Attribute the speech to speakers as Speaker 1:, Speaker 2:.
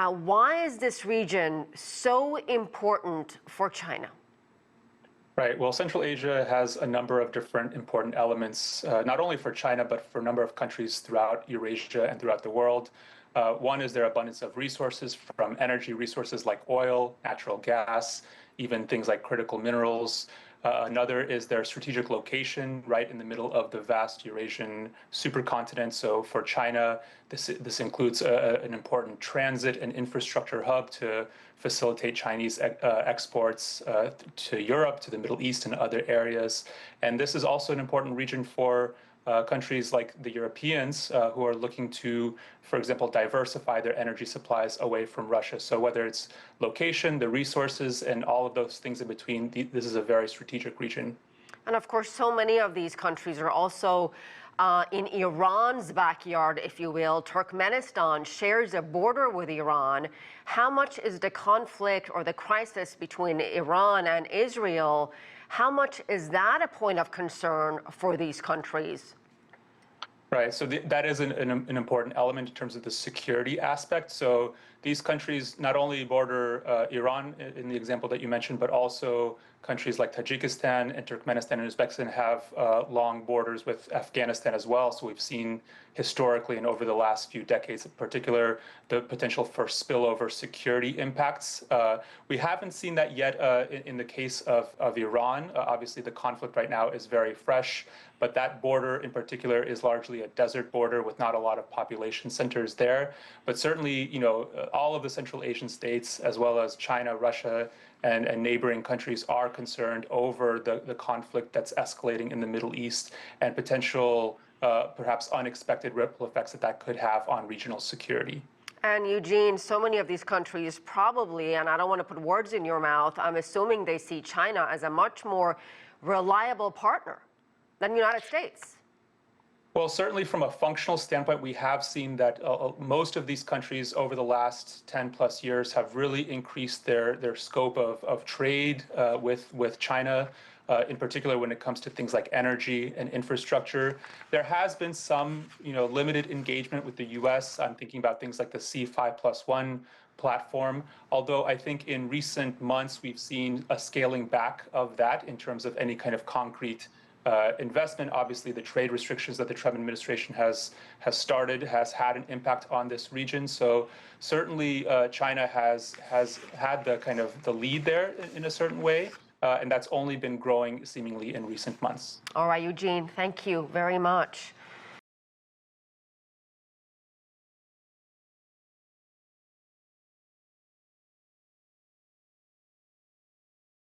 Speaker 1: Why is this region so important for China?
Speaker 2: Right. Well, Central Asia has a number of different important elements, not only for China, but for a number of countries throughout Eurasia and throughout the world. One is their abundance of resources, from energy resources like oil, natural gas, even things like critical minerals. Another is their strategic location right in the middle of the vast Eurasian supercontinent. So for China, this includes an important transit and infrastructure hub to facilitate Chinese exports to Europe, to the Middle East, and other areas. And this is also an important region for countries like the Europeans who are looking to, for example, diversify their energy supplies away from Russia. So whether it's location, the resources, and all of those things in between, this is a very strategic region.
Speaker 1: And of course, so many of these countries are also in Iran's backyard, if you will. Turkmenistan shares a border with Iran. How much is the conflict or the crisis between Iran and Israel, how much is that a point of concern for these countries?
Speaker 2: Right, so that is an important element in terms of the security aspect. So these countries not only border Iran in the example that you mentioned, but also countries like Tajikistan and Turkmenistan and Uzbekistan have long borders with Afghanistan as well. So we've seen historically and over the last few decades in particular, the potential for spillover security impacts. We haven't seen that yet in the case of Iran. Obviously, the conflict right now is very fresh, but that border in particular is largely a desert border with not a lot of population centers there. But certainly, all of the Central Asian states, as well as China, Russia, and neighboring countries are concerned over the conflict that's escalating in the Middle East and potential, perhaps unexpected ripple effects that could have on regional security.
Speaker 1: And Eugene, so many of these countries probably, and I don't want to put words in your mouth, I'm assuming they see China as a much more reliable partner than the United States.
Speaker 2: Well, certainly from a functional standpoint, we have seen that most of these countries over the last 10 plus years have really increased their scope of trade with China, in particular when it comes to things like energy and infrastructure. There has been some limited engagement with the US. I'm thinking about things like the C5+1 platform, although I think in recent months we've seen a scaling back of that in terms of any kind of concrete investment. Obviously, the trade restrictions that the Trump administration has started has had an impact on this region. So certainly, China has had the lead there in a certain way, and that's only been growing seemingly in recent months.
Speaker 1: All right, Eugene, thank you very much.